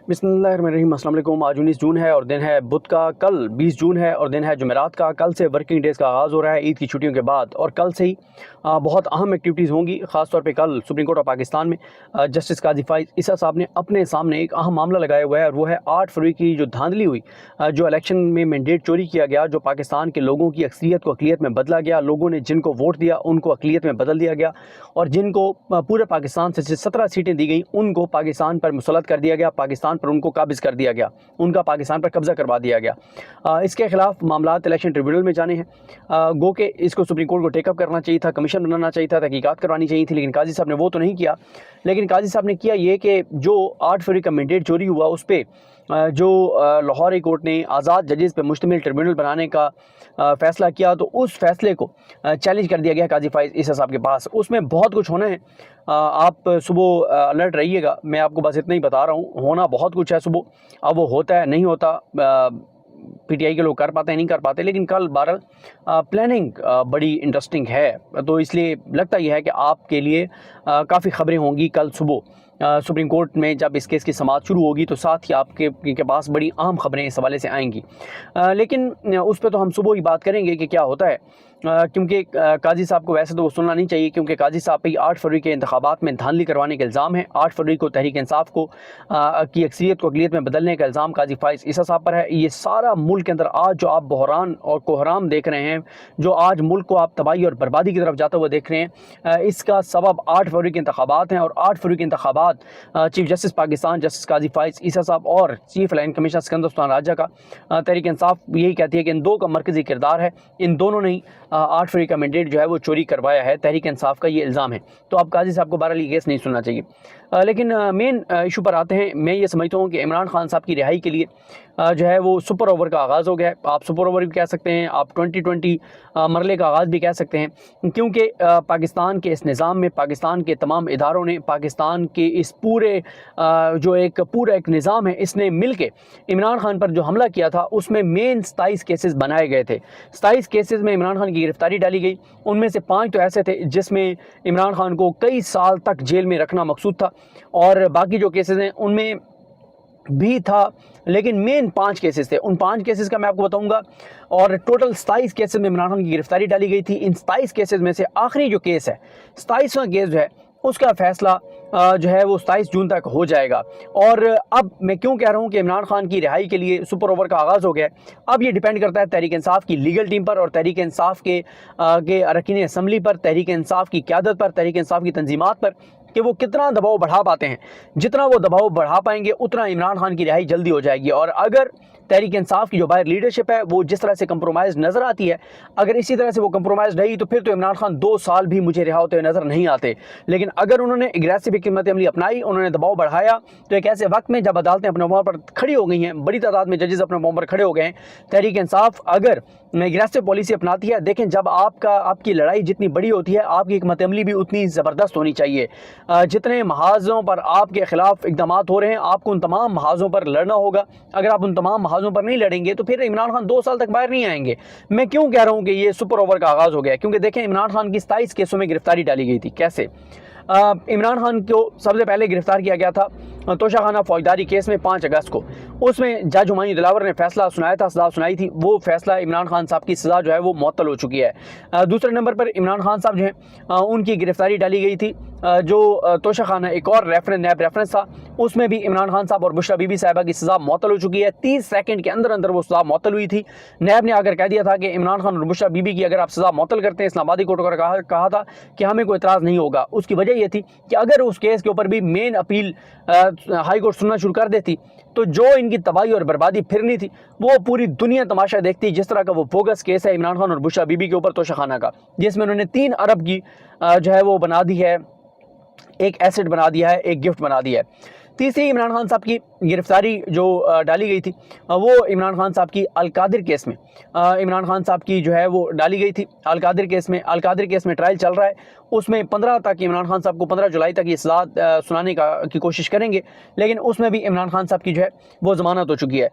बिस्मिल्लाहिर्रहमानिर्रहीम। अस्सलाम वालेकुम। आज 19 जून है और दिन है बुध का। कल 20 जून है और दिन है जुमेरात का। कल से वर्किंग डेज़ का आगाज़ हो रहा है ईद की छुट्टियों के बाद, और कल से ही बहुत अहम एक्टिविटीज़ होंगी। ख़ास तौर पे कल सुप्रीम कोर्ट ऑफ पाकिस्तान में जस्टिस काजी फ़ाइज़ ईसा साहब ने अपने सामने एक अहम मामला लगाया हुआ है, और वो है 8 फरवरी की जो धांधली हुई, जो इलेक्शन में मैंडेट चोरी किया गया, जो पाकिस्तान के लोगों की अक्सरियत को अक़लियत में बदला गया। लोगों ने जिनको वोट दिया उनको अक़लियत में बदल दिया गया, और जिनको पूरे पाकिस्तान से 17 सीटें दी गई उनको पाकिस्तान पर मुसल्लत कर दिया गया, पाकिस्तान पर उनको काबिज़ कर दिया गया, उनका पाकिस्तान पर कब्ज़ा करवा दिया गया। इसके खिलाफ मामलात इलेक्शन ट्रिब्यूनल में जाने हैं। गो के इसको सुप्रीम कोर्ट को टेकअप करना चाहिए था, कमीशन बनाना चाहिए था, तहकीकात करवानी चाहिए थी, लेकिन काजी साहब ने वो तो नहीं किया। लेकिन काजी साहब ने किया ये कि जो 8 फरवरी का मैंडेट चोरी हुआ उस पर जो लाहौर हाई कोर्ट ने आज़ाद जजेस पे मुश्तमिल ट्रिब्यूनल बनाने का फ़ैसला किया, तो उस फैसले को चैलेंज कर दिया गया काजी फ़ाइज़ ईसा साहब के पास। उसमें बहुत कुछ होना है, आप सुबह अलर्ट रहिएगा। मैं आपको बस इतना ही बता रहा हूँ, होना बहुत कुछ है सुबह। अब वो होता है नहीं होता, पीटीआई के लोग कर पाते हैं नहीं कर पाते, लेकिन कल बहरहाल प्लानिंग बड़ी इंटरेस्टिंग है, तो इसलिए लगता यह है कि आपके लिए काफ़ी खबरें होंगी कल सुबह। सुप्रीम कोर्ट में जब इस केस की समाअत शुरू होगी तो साथ ही आपके पास बड़ी अहम खबरें इस हवाले से आएंगी। लेकिन उस पर तो हम सुबह ही बात करेंगे कि क्या होता है, क्योंकि काजी साहब को वैसे तो वो सुनना नहीं चाहिए, क्योंकि काजी साहब पे 8 फरवरी के इंतखाबात में धांधली करवाने का इल्ज़ाम है। 8 फरवरी को तहरीक इंसाफ को की अक्सरियत को अक़लियत में बदलने का इल्ज़ाम काजी फ़ाइज़ ईसा साहब पर है। ये सारा मुल्क के अंदर आज जो आप बहरान और कोहराम देख रहे हैं, जो आज मुल्क को आप तबाही और बर्बादी की तरफ जाते हुए देख रहे हैं, इसका सबब 8 फरवरी के इंतखाबात हैं। और 8 फरवरी के इंतखाबात चीफ जस्टिस पाकिस्तान जस्टिस काजी फ़ाइज़ ईसा साहब और chief election commissioner Sikandar Sultan Raja का तहरीक इंसाफ यही कहती है कि इन दो का मरकज़ी किरदार है, इन दोनों ने 8 फरवरी का मैंडेट जो है वो चोरी करवाया है, तहरीक इंसाफ का ये इल्ज़ाम है। तो अब काजी साहब को बहरहाल ये केस नहीं सुनना चाहिए। लेकिन मेन इशू पर आते हैं। मैं ये समझता हूँ कि इमरान खान साहब की रिहाई के लिए जो है वो सुपर ओवर का आगाज़ हो गया है। आप सुपर ओवर भी कह सकते हैं, आप 2020 मरले का आगाज़ भी कह सकते हैं, क्योंकि पाकिस्तान के इस निज़ाम में पाकिस्तान के तमाम इदारों ने, पाकिस्तान के इस पूरे जो एक पूरा एक निज़ाम है, इसने मिल के इमरान खान पर जो हमला किया था उसमें मेन 27 केसेस बनाए गए थे। 27 केसेस में इमरान खान की गिरफ्तारी डाली गई। उनमें से 5 तो ऐसे थे जिसमें इमरान खान को कई साल तक जेल में रखना मकसूद था, और बाकी जो केसेस हैं उनमें भी था, लेकिन मेन 5 केसेस थे। उन 5 केसेस का मैं आपको बताऊंगा, और टोटल 27 केसेस में इमरान खान की गिरफ्तारी डाली गई थी। इन 27 केसेस में से आखिरी जो केस है, 27वां केस जो है, उसका फैसला जो है वो 27 जून तक हो जाएगा। और अब मैं क्यों कह रहा हूँ कि इमरान खान की रिहाई के लिए सुपर ओवर का आगाज़ हो गया है, अब ये डिपेंड करता है तहरीक इंसाफ की लीगल टीम पर, और तहरीक इंसाफ के अरकान असम्बली पर, तहरीक इंसाफ की क़यादत पर, तहरीक इंसाफ की तंजीमात पर, कि वो कितना दबाव बढ़ा पाते हैं। जितना वो दबाव बढ़ा पाएंगे उतना इमरान खान की रिहाई जल्दी हो जाएगी। और अगर तहरीक इंसाफ की जो बाहर लीडरशिप है वो जिस तरह से कंप्रोमाइज़ नज़र आती है, अगर इसी तरह से वो कंप्रोमाइज़ रही तो फिर तो इमरान खान 2 साल भी मुझे रिहा होते हुए नज़र नहीं आते। लेकिन अगर उन्होंने एग्रेसिव हिकमत अमली अपनाई, उन्होंने दबाव बढ़ाया, तो एक ऐसे वक्त में जब अदालतें अपने मोड़ पर खड़ी हो गई हैं, बड़ी तादाद में जजेस अपने मोड़ पर खड़े हो गए हैं, तहरीक इंसाफ अगर एग्रेसिव पॉलिसी अपनाती है, देखें जब आपकी लड़ाई जितनी बड़ी होती है, आपकी हिकमत अमली भी उतनी ज़बरदस्त होनी चाहिए। जितने महाजों पर आपके खिलाफ इकदाम हो रहे हैं, आपको उन तमाम महाजों पर लड़ना होगा। अगर आप उन तमाम महाजों पर नहीं लड़ेंगे तो फिर इमरान खान 2 साल तक बाहर नहीं आएंगे। मैं क्यों कह रहा हूँ कि ये सुपर ओवर का आगाज़ हो गया, क्योंकि देखें इमरान खान की 27 केसों में गिरफ्तारी डाली गई थी। कैसे? इमरान खान को सबसे पहले गिरफ्तार किया गया था तोशाखाना फौजदारी केस में 5 अगस्त को। उसमें जज हुमायूं दिलावर ने फैसला सुनाया था, सज़ा सुनाई थी। वो फैसला इमरान खान साहब की सज़ा जो है वो मुअत्तल हो चुकी है। दूसरे नंबर पर इमरान खान साहब जो हैं उनकी गिरफ्तारी डाली गई थी। जो तोशाखाना एक और नैब रेफरेंस था, उसमें भी इमरान खान साहब और बुशरा बीबी साहिबा की सज़ा मुअत्तल हो चुकी है। 30 सेकंड के अंदर अंदर वो सज़ा मुअत्तल हुई थी। नैब ने आकर कह दिया था कि इमरान खान और बुशरा बीबी की अगर आप सज़ा मुअत्तल करते हैं, इस्लामाबादी कोर्ट को कहा था कि हमें कोई एतराज़ नहीं होगा। उसकी वजह यह थी कि अगर उस केस के ऊपर भी मेन अपील हाई कोर्ट सुनना शुरू कर देती तो जो इनकी तबाही और बर्बादी फिरनी थी वो पूरी दुनिया तमाशा देखती। जिस तरह का वो बोगस केस है इमरान खान और बुशरा बीबी के ऊपर तोशाखाना का, जिसमें उन्होंने 3 अरब की जो है वो बना दी है, एक एसेट बना दिया है, एक गिफ्ट बना दिया है। तीसरी इमरान खान साहब की गिरफ्तारी जो डाली गई थी वो इमरान खान साहब की अलकादिर केस में इमरान खान साहब की जो है वो डाली गई थी। अलकादिर केस में ट्रायल चल रहा है। उसमें 15 तक इमरान खान साहब को 15 जुलाई तक ये सज़ा सुनाने की कोशिश करेंगे, लेकिन उसमें भी इमरान खान साहब की जो है वो ज़मानत हो चुकी है।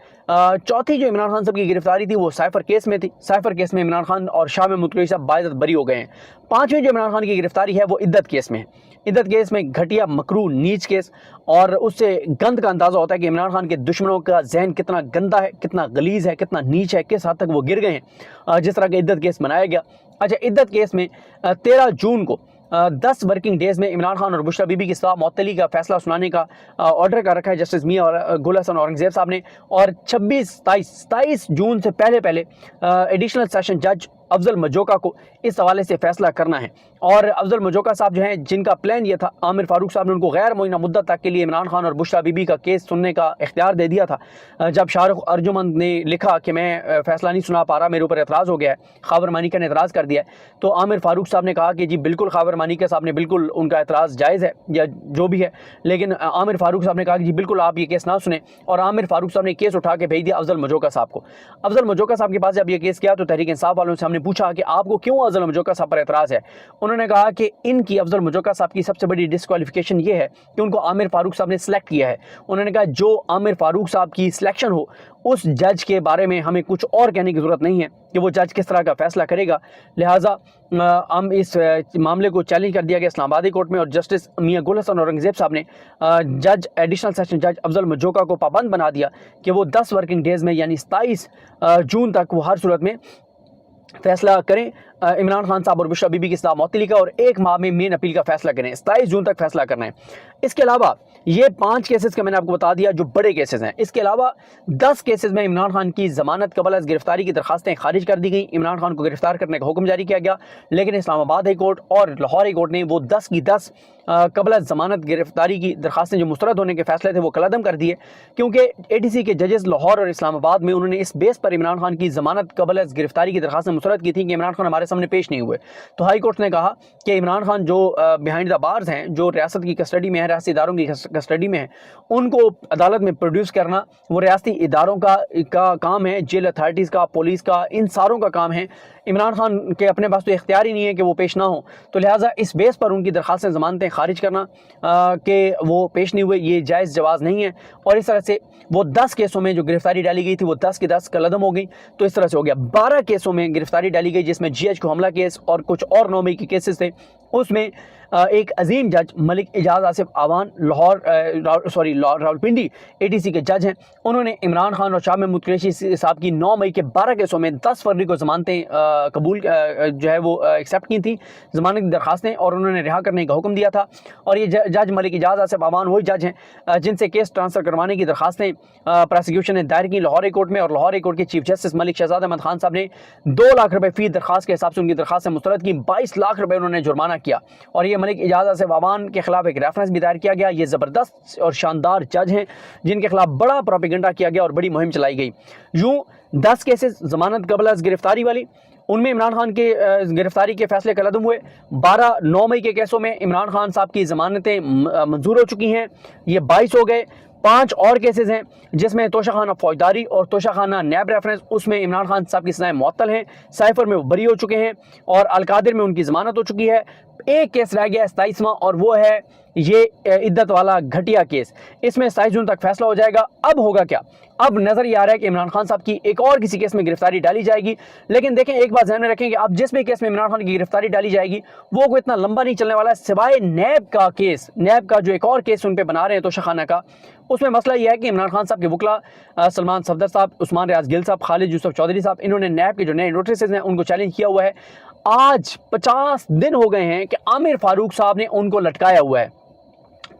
चौथी जो इमरान खान साहब की गिरफ्तारी थी वो साइफर केस में थी। साइफर केस में इमरान खान और शाह महमूद कुरैशी साहब बाइज़्ज़त बरी हो गए हैं। 5वीं जो इमरान खान की गिरफ्तारी है वो इद्दत केस में है। इद्दत केस में घटिया मकरू नीच केस, और उससे गंद का अंदाज़ा होता है कि इमरान खान के दुश्मनों का जहन कितना गंदा है, कितना गलीज़ है, कितना नीच है, किस हद तक वो गिर गए हैं जिस तरह का इद्दत केस बनाया गया। अच्छा, इद्दत केस में 13 जून को 10 वर्किंग डेज़ में इमरान खान और बुशरा बीबी की सज़ा मअतली का फैसला सुनाने का ऑर्डर कर रखा है जस्टिस मियां और गुल हसन औरंगज़ेब साहब ने, और 27 जून से पहले एडिशनल सेशन जज अफजल मजोका को इस हवाले से फैसला करना है। और अफजल मजोका साहब जो हैं, जिनका प्लान ये था, आमिर फारूक साहब ने उनको गैर मुअय्यना मुद्दत तक के लिए इमरान खान और बुशरा बीबी का केस सुनने का इख्तियार दे दिया था। जब शाहरुख अर्जुमंद ने लिखा कि मैं फैसला नहीं सुना पा रहा, मेरे ऊपर एतराज़ हो गया है, खावर मानिका ने एतराज़ कर दिया है, तो आमिर फारूक साहब ने कहा कि जी बिल्कुल खावर मानिका साहब ने बिल्कुल उनका एतराज़ जायज़ है या जो भी है, लेकिन आमिर फारूक साहब ने कहा कि जी बिल्कुल आप ये केस ना सुने, और आमिर फारूक साहब ने केस उठा के भेज दिया अफजल मजोका साहब को। अफजल मजोका साहब के पास जब ये केस किया तो तहरीक इंसाफ वालों से हमने पूछा कि आपको क्यों अफजल मजोका साहब पर एतराज़ है। उन्होंने कहा कि इनकी अफजल मजोका साहब की सबसे बड़ी डिस्क्वालिफिकेशन ये है कि उनको आमिर फारूक साहब ने सेलेक्ट किया है। उन्होंने कहा जो आमिर फारूक साहब की सिलेक्शन हो उस जज के बारे में हमें कुछ और कहने की ज़रूरत नहीं है कि वो जज किस तरह का फैसला करेगा, लिहाजा हम इस मामले को चैलेंज कर दिया गया इस्लामाबादी कोर्ट में, और जस्टिस मियां गुल हसन औरंगज़ेब साहब ने जज एडिशनल सेशन जज अफजल मजोका को पाबंद बना दिया कि वो 10 वर्किंग डेज़ में यानी 27 जून तक वो हर सूरत में फैसला करें इमरान खान साहब और बुशरा बीबी की सज़ा मअतली का, और 1 माह में मेन अपील का फैसला करें। 27 जून तक फैसला करना है। इसके अलावा ये 5 केसेस का मैंने आपको बता दिया जो बड़े केसेस हैं। इसके अलावा 10 केसेस में इमरान खान की ज़मानत कबल अज़ गिरफ्तारी की दरखास्तें खारिज कर दी गई। इमरान खान को गिरफ्तार करने का हुक्म जारी किया गया, लेकिन इस्लामाबाद हाई कोर्ट और लाहौर हाई कोर्ट ने वो 10 की 10 कबल अज़ ज़मानत गिरफ्तारी की दरखास्तें जो मुस्तरद होने के फैसले थे वो कलअदम कर दिए, क्योंकि ATC के जजेस लाहौर और इस्लामाबाद में उन्होंने इस बेस पर इमरान खान की ज़मानत कबल अज़ गिरफ्तारी की दरखास्तें मुस्तरद की थी कि इमरान खान हमारे सामने पेश नहीं हुए। तो हाई कोर्ट ने कहा कि इमरान खान जो बिहाइंड द बार्स हैं, जो रियासत की कस्टडी में है, रियासती इदारों की कस्टडी में है, उनको अदालत में प्रोड्यूस करना वो रियासती इदारों का काम है, जेल अथॉरिटीज़ का, पुलिस का, इन सारों का काम है। इमरान खान के अपने पास तो इख्तियार ही नहीं है कि वो पेश ना हो, तो लिहाजा इस बेस पर उनकी दरखास्तें ज़मानतें खारिज करना कि वो पेश नहीं हुए, ये जायज़ जवाज़ नहीं है। और इस तरह से वो 10 केसों में जो गिरफ्तारी डाली गई थी वो 10 की 10 कलअदम हो गई। तो इस तरह से हो गया 12 केसों में गिरफ्तारी डाली गई, जिसमें GH को हमला केस और कुछ और 9 मई के केसेस थे। उसमें एक अजीम जज मलिक एजाज आसिफ आवान रावलपिंडी ATC के जज हैं, उन्होंने इमरान खान और शाह महमूद कुरैशी साहब की 9 मई के 12 केसों में 10 फरवरी को ज़मानतें कबूल जो है वो एक्सेप्ट की थी, ज़मानत की दरखास्तें, और उन्होंने रिहा करने का हुक्म दिया था। और ये जज मलिक एजाज आसिफ आवान वही जज हैं जिनसे केस ट्रांसफ़र करवाने की दरखास्तें प्रोसिक्यूशन ने दायर की लाहौर हाई कोर्ट में, और लाहौर हाई कोर्ट के चीफ जस्टिस मलिक शहजाद अहमद खान साहब ने 2 लाख रुपये फ़ी दरखास्त के हिसाब से उनकी दरखास्तें मुस्तरद की, 22 लाख रुपये उन्होंने जुर्माना किया। और ये मलिक एजाज से वावान के खिलाफ एक रेफरेंस भी दायर किया गया। ये ज़बरदस्त और शानदार जज हैं जिनके खिलाफ बड़ा प्रोपेगेंडा किया गया और बड़ी मुहिम चलाई गई। यूँ 10 केसेस ज़मानत कबल अज़ गिरफ्तारी वाली, उनमें इमरान खान के गिरफ्तारी के फैसले कलअदम हुए। 12 9 मई के केसों में इमरान खान साहब की ज़मानतें मंजूर हो चुकी हैं, ये 22 हो गए। 5 और केसेस हैं जिसमें तोशाखाना फौजदारी और तोशाखाना नैब रेफरेंस, उसमें इमरान खान साहब की सज़ाएं मुअत्तल हैं। साइफर में वो बरी हो चुके हैं और अलकादिर में उनकी ज़मानत हो चुकी है। एक केस रह गया 27वां, और वो है ये इद्दत वाला घटिया केस। इसमें 27 जून तक फैसला हो जाएगा। अब होगा क्या? अब नज़र ये आ रहा है कि इमरान खान साहब की एक और किसी केस में गिरफ्तारी डाली जाएगी। लेकिन देखें, एक बात ध्यान में रखें कि अब जिस भी केस में इमरान खान की गिरफ्तारी डाली जाएगी वो कोई इतना लंबा नहीं चलने वाला है, सिवाय नैब का केस। नैब का जो एक और केस उन पर बना रहे हैं तोशाखाना का, उसमें मसला यह है कि इमरान खान साहब के वकला सलमान सफदर साहब, उस्मान रियाज गिल साहब, खालिद यूसुफ चौधरी साहब, इन्होंने नैब के जो नए नोटिस हैं उनको चैलेंज किया हुआ है। आज 50 दिन हो गए हैं कि आमिर फारूक साहब ने उनको लटकाया हुआ है।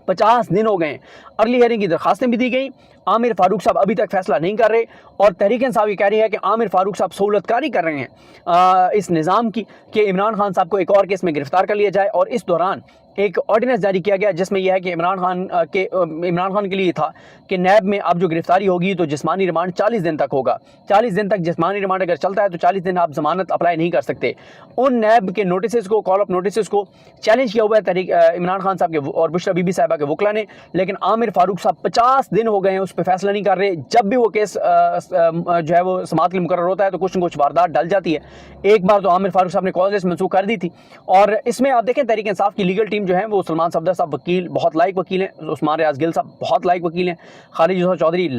50 दिन हो गए। अर्ली हियरिंग की दरखास्तें भी दी गई, आमिर फारूक साहब अभी तक फैसला नहीं कर रहे, और तहरीक इंसाफ ये कह रही है कि आमिर फारूक साहब सहूलतकारी कर रहे हैं इस निज़ाम की कि इमरान खान साहब को एक और केस में गिरफ्तार कर लिया जाए। और इस दौरान एक ऑर्डिनेंस जारी किया गया जिसमें यह है कि इमरान खान के लिए था कि नैब में अब जो गिरफ्तारी होगी तो जिस्मानी रिमांड 40 दिन तक होगा। 40 दिन तक जिस्मानी रिमांड अगर चलता है तो 40 दिन आप जमानत अप्लाई नहीं कर सकते। उन नैब के नोटिस को, कॉल ऑफ नोटिस को चैलेंज किया हुआ है इमरान खान साहब के और बुशरा बीबी साहिबा के वकला ने, लेकिन आमिर फारूक साहब 50 दिन हो गए हैं उस पर फैसला नहीं कर रहे। जब भी वो केस जो है वो समाअत के लिए मुकर्रर होता है तो कुछ न कुछ वारदात डल जाती है। एक बार तो आमिर फारूक साहब ने कॉज लिस्ट मनसूख कर दी थी। और इसमें आप देखें तहरीक इंसाफ की लीगल टीम जो है वो सलमान सफदर साहब वकील बहुत लायक वकील हैं, उस्मान रियाज गिल साहब बहुत लायक वकील हैं, खालिद यूसुफ चौधरी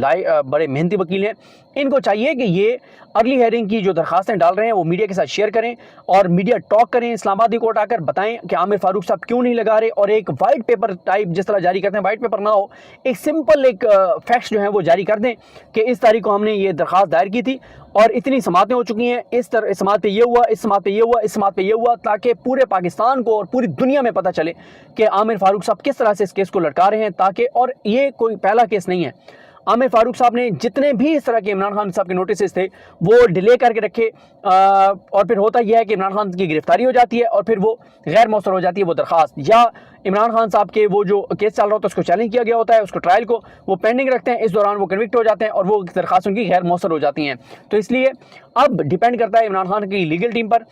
बड़े मेहनती वकील हैं। इनको चाहिए कि ये अर्ली हेयरिंग की जो दरखास्तें डाल रहे हैं वो मीडिया के साथ शेयर करें और मीडिया टॉक करें, इस्लामाबादी कोर्ट आकर बताएं कि आमिर फारूक साहब क्यों नहीं लगा रहे, और एक वाइट पेपर टाइप जिस तरह जारी करते हैं, वाइट पेपर ना हो, एक सिंपल एक फैक्ट्स जो है वो जारी कर दें कि इस तारीख को हमने ये दरखास्त दायर की थी और इतनी समातें हो चुकी हैं, इस समात पे ये हुआ, इस समात पे ये हुआ, इस समात पे ये हुआ, ताकि पूरे पाकिस्तान को और पूरी दुनिया में पता चले कि आमिर फारूक साहब किस तरह से इस केस को लटका रहे हैं। ताकि, और ये कोई पहला केस नहीं है, आमिर फारूक साहब ने जितने भी इस तरह के इमरान खान साहब के नोटिस थे वो डिले करके रखे, और फिर होता यह है कि इमरान खान की गिरफ्तारी हो जाती है और फिर वो गैर मौसर हो जाती है वो दरखास्त, या इमरान खान साहब के वो जो केस चल रहा होता है उसको चैलेंज किया गया होता है, उसको ट्रायल को वो पेंडिंग रखते हैं, इस दौरान वो कन्विक्ट हो जाते हैं और वो दरखास्त उनकी गैर मौसर हो जाती हैं। तो इसलिए अब डिपेंड करता है इमरान खान की लीगल टीम पर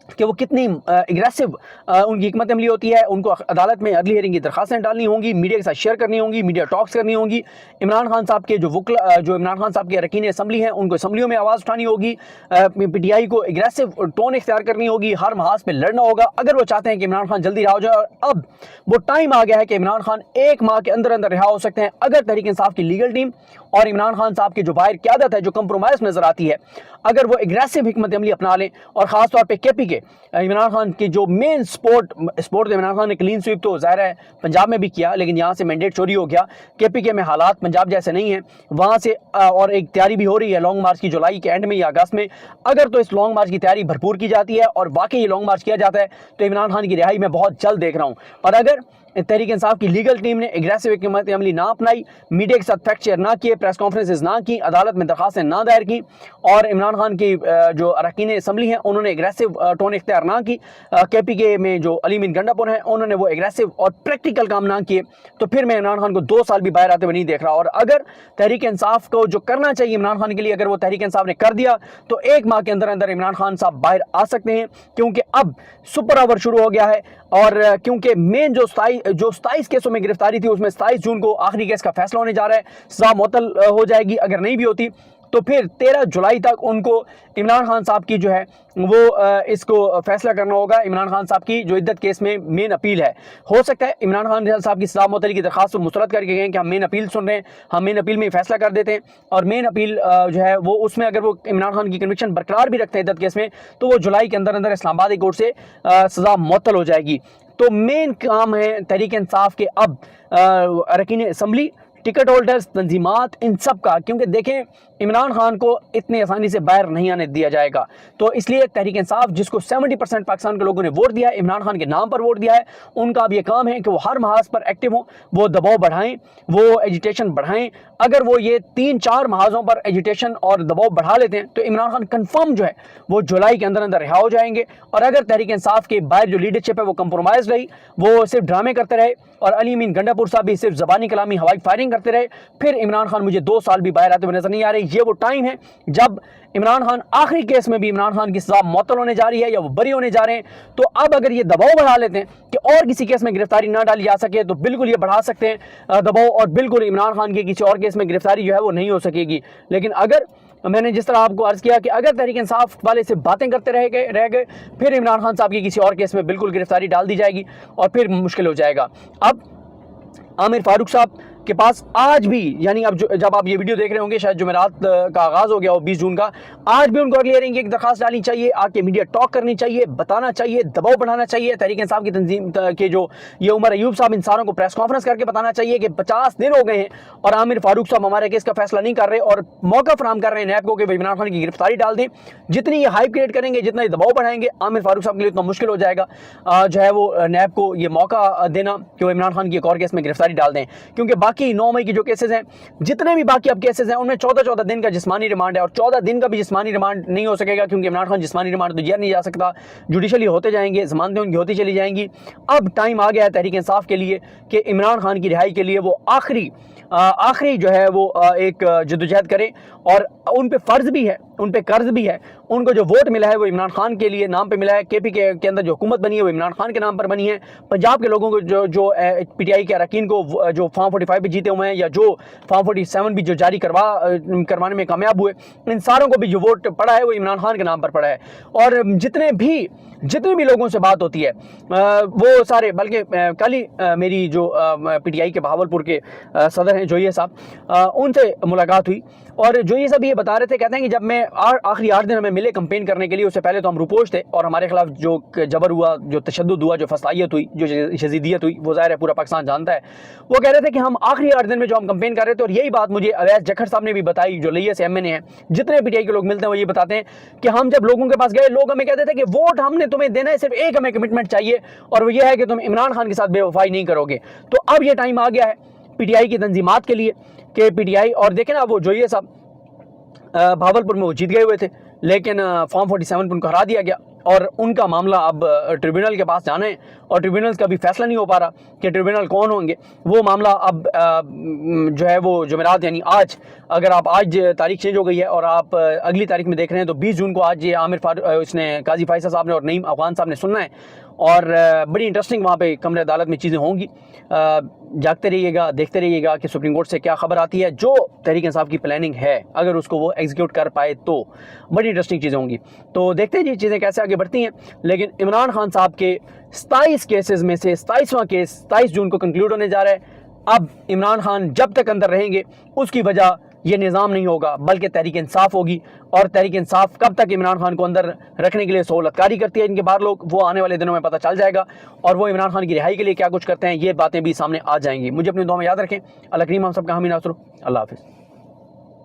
कि वो कितनी एग्रेसिव उनकी हिकमत अमली होती है। उनको अदालत में अर्ली हियरिंग की दरखास्तें डालनी होंगी, मीडिया के साथ शेयर करनी होंगी, मीडिया टॉक्स करनी होंगी। इमरान खान साहब के जो इमरान खान साहब के अरकीन असम्बली हैं उनको असम्बलियों में आवाज़ उठानी होगी, PTI को एग्रेसिव टोन इख्तियार करनी होगी, हर महाज पर लड़ना होगा अगर वो चाहते हैं कि इमरान खान जल्दी रिहा हो जाए। और अब वो टाइम आ गया है कि इमरान खान 1 माह के अंदर अंदर रिहा हो सकते हैं अगर तहरीक इंसाफ की लीगल टीम और इमरान खान साहब की जो बाहर क़यादत है, जो कंप्रोमाइज़ नजर आती है, अगर वो एग्रेसिव हिकमत अमली अपना लें। और ख़ासतौर पर KP के इमरान खान की जो मेन स्पोर्ट इमरान खान ने क्लीन स्वीप तो ज़ाहिर है पंजाब में भी किया, लेकिन यहाँ से मैंडेट चोरी हो गया। KPK में हालात पंजाब जैसे नहीं हैं, वहाँ से और एक तैयारी भी हो रही है लॉन्ग मार्च की जुलाई के एंड में या अगस्त में। अगर तो इस लॉन्ग मार्च की तैयारी भरपूर की जाती है और वाकई ये लॉन्ग मार्च किया जाता है तो इमरान खान की रिहाई मैं बहुत जल्द देख रहा हूँ। और अगर तहरीक इंसाफ की लीगल टीम ने एग्रेसिव हिकमत अमली ना अपनाई, मीडिया के साथ फैक्ट शेयर ना किए, प्रेस कॉन्फ्रेंसेज ना की, अदालत में दरखास्तें ना दायर की, और इमरान खान की जो अरकान असम्बली हैं उन्होंने एग्रेसिव टोन इख्तियार ना की, KPK में जो अली मीन गंडापुर हैं उन्होंने वो एग्रेसिव और प्रैक्टिकल काम ना किए, तो फिर मैं इमरान खान को 2 साल भी बाहर आते हुए नहीं देख रहा। और अगर तहरीक इंसाफ को जो करना चाहिए इमरान खान के लिए, अगर वो तहरीक इंसाफ ने कर दिया तो 1 माह के अंदर अंदर इमरान खान साहब बाहर आ सकते हैं, क्योंकि अब सुपर ओवर शुरू हो गया है। और क्योंकि मेन जो 27 केसों में गिरफ्तारी थी उसमें 27 जून को आखिरी केस का फैसला होने जा रहा है, सजा मुअत्तल हो जाएगी। अगर नहीं भी होती तो फिर 13 जुलाई तक उनको इमरान खान साहब की जो है वो इसको फैसला करना होगा। इमरान खान साहब की जो इद्दत केस में मेन अपील है, हो सकता है इमरान खान साहब की सजा मुअत्तली की दरखास्त को मुस्तरद करके गए कि हम मेन अपील सुन रहे हैं, हम मेन अपील में फैसला कर देते हैं, और मेन अपील जो है वो उसमें अगर वो इमरान खान की कन्विक्शन बरकरार भी रखते हैं इद्दत केस में तो वो जुलाई के अंदर अंदर इस्लामाबाद कोर्ट से सजा मुअत्तल हो जाएगी। तो मेन काम है तहरीक इंसाफ के अब अरकान असम्बली, टिकट होल्डर्स, तंजीमात, इन सब का, क्योंकि देखें इमरान खान को इतनी आसानी से बाहर नहीं आने दिया जाएगा। तो इसलिए तहरीक इंसाफ जिसको 70% पाकिस्तान के लोगों ने वोट दिया है, इमरान खान के नाम पर वोट दिया है, उनका अब ये काम है कि वो हर महाज पर एक्टिव हों, वो दबाव बढ़ाएं, वो एजिटेशन बढ़ाएं। अगर वो ये 3-4 महाजों पर एजिटेशन और दबाव बढ़ा लेते हैं तो इमरान खान कन्फर्म जो है वो जुलाई के अंदर अंदर रिहा हो जाएंगे। और अगर तहरीक इंसाफ के बाहर जो लीडरशिप है वो कंप्रोमाइज रही, वो सिर्फ ड्रामे करते रहे और अली मीन गंडापुर साहब भी सिर्फ ज़बानी कलामी हवाई फायरिंग करते रहे, फिर इमरान खान मुझे 2 साल भी बाहर आते हुए नजर नहीं आ रहे। ये वो टाइम है जब इमरान खान आखिरी केस में भी इमरान खान की सजा मुअत्तल होने जा रही है या वो बरी होने जा रहे हैं। तो अब अगर ये दबाव बढ़ा लेते हैं कि और किसी केस में गिरफ्तारी ना डाली जा सके तो बिल्कुल ये बढ़ा सकते हैं दबाव, और बिल्कुल इमरान खान की किसी और केस में गिरफ्तारी जो है वो नहीं हो सकेगी। लेकिन अगर मैंने जिस तरह आपको अर्ज किया कि अगर तहरीक इंसाफ वाले से बातें करते रह गए फिर इमरान खान साहब की किसी और केस में बिल्कुल गिरफ्तारी डाल दी जाएगी और फिर मुश्किल हो जाएगा। अब आमिर फारूक साहब के पास आज भी, यानी अब जब आप ये वीडियो देख रहे होंगे शायद जुमेरात का आगाज़ हो गया हो 20 जून का, आज भी उनको अर्ली हियरिंग की एक दरखास्त डालनी चाहिए, आके मीडिया टॉक करनी चाहिए, बताना चाहिए, दबाव बढ़ाना चाहिए। तहरीक इंसाफ की तंजीम के जो ये उमर अयूब साहब इन सारों को प्रेस कॉन्फ्रेंस करके बताना चाहिए कि 50 दिन हो गए हैं और आमिर फारूक साहब हमारे केस का फैसला नहीं कर रहे और मौका फराहम कर रहे हैं नैब को कि इमरान खान की गिरफ्तारी डाल दें। जितनी ये हाइप क्रिएट करेंगे, जितना ये दबाव बढ़ाएंगे, आमिर फारूक साहब के लिए उतना मुश्किल हो जाएगा जो है वो नैब को ये मौका देना कि वो इमरान खान की एक और केस में गिरफ्तारी डाल दें। क्योंकि बाकी 9 मई की जो केसेस हैं, जितने भी बाकी अब केसेस हैं, उनमें 14-14 दिन का जिस्मानी रिमांड है और 14 दिन का भी जिस्मानी रिमांड नहीं हो सकेगा क्योंकि इमरान खान जिस्मानी रिमांड तो जेल नहीं जा सकता, जुडिशली होते जाएंगे, जमानतें उनकी होती चली जाएंगी। अब टाइम आ गया है तहरीक इंसाफ के लिए कि इमरान खान की रिहाई के लिए वो आखिरी जो है वो एक जद्दोजहद करें और उन पे फ़र्ज़ भी है उन पे कर्ज भी है, उनको जो वोट मिला है वो इमरान खान के लिए नाम पे मिला है, KP के अंदर जो हुकूमत बनी है वो इमरान खान के नाम पर बनी है। पंजाब के लोगों को जो PTI के अरकान को जो फॉर्म 45 भी जीते हुए हैं या जो फॉर्म 47 भी जो जारी करवाने में कामयाब हुए, इन सारों को भी जो वोट पड़ा है वो इमरान खान के नाम पर पड़ा है। और जितने भी लोगों से बात होती है वो सारे, बल्कि कल ही मेरी जो PTI के बहावलपुर के सदर हैं जोइया साहब, उनसे मुलाकात हुई और जोइया साहब ये बता रहे थे, कहते हैं कि जब मैं आखिरी 8 दिन हमें मिले कंपेन करने के लिए, उससे पहले तो हम रुपोश थे और हमारे खिलाफ जो जबर हुआ, जो तशद्दुद हुआ, जो फसाइयत हुई, जो यजीदियत हुई, वो ज़ाहिर है पूरा पाकिस्तान जानता है। वो कह रहे थे कि हम आखिरी 8 दिन में जो हम कंपेन कर रहे थे, और यही बात मुझे अवैस जखर साहब ने भी बताई, जो लिया से MNA हैं, जितने PTI के लोग मिलते हैं वो ये बताते हैं कि हम जब लोगों के पास गए, लोग हमें कहते थे कि वोट हमने तुम्हें देना है, सिर्फ एक हमें कमिटमेंट चाहिए और वो ये है कि तुम इमरान खान के साथ बेवफाई नहीं करोगे। तो अब ये टाइम आ गया है PTI की तंजीमात के लिए कि PTI, और देखें ना वो जोइया साहब भावलपुर में वो जीत गए हुए थे, लेकिन फॉर्म 47 पर उनको हरा दिया गया और उनका मामला अब ट्रिब्यूनल के पास जाना है और ट्रिब्यूनल का भी फैसला नहीं हो पा रहा कि ट्रिब्यूनल कौन होंगे। वो मामला अब जो है वो जुमेरात, यानी आज, अगर आप आज तारीख चेंज हो गई है और आप अगली तारीख में देख रहे हैं तो 20 जून को आज ये आमिर इसने काजी फायसा साहब ने और नईम अफगान साहब ने सुनना है और बड़ी इंटरेस्टिंग वहाँ पे कमरे अदालत में चीज़ें होंगी। जागते रहिएगा, देखते रहिएगा कि सुप्रीम कोर्ट से क्या खबर आती है। जो तहरीक इंसाफ की प्लानिंग है, अगर उसको वो एग्जीक्यूट कर पाए तो बड़ी इंटरेस्टिंग चीज़ें होंगी। तो देखते हैं जी चीज़ें कैसे आगे बढ़ती हैं। लेकिन इमरान खान साहब के 27 केसेस में से 27वां केस 27 जून को कंक्लूड होने जा रहा है। अब इमरान खान जब तक अंदर रहेंगे उसकी वजह ये निज़ाम नहीं होगा बल्कि तहरीक इंसाफ होगी, और तहरीक इंसाफ कब तक इमरान खान को अंदर रखने के लिए सहूलतकारी करती है इनके बाहर लोग, वो आने वाले दिनों में पता चल जाएगा और वो इमरान खान की रिहाई के लिए क्या कुछ करते हैं, ये बातें भी सामने आ जाएंगी। मुझे अपनी दुआ में याद रखें। अल्लाह करीम हम सबका हामी नासर। अल्लाह हाफिज़।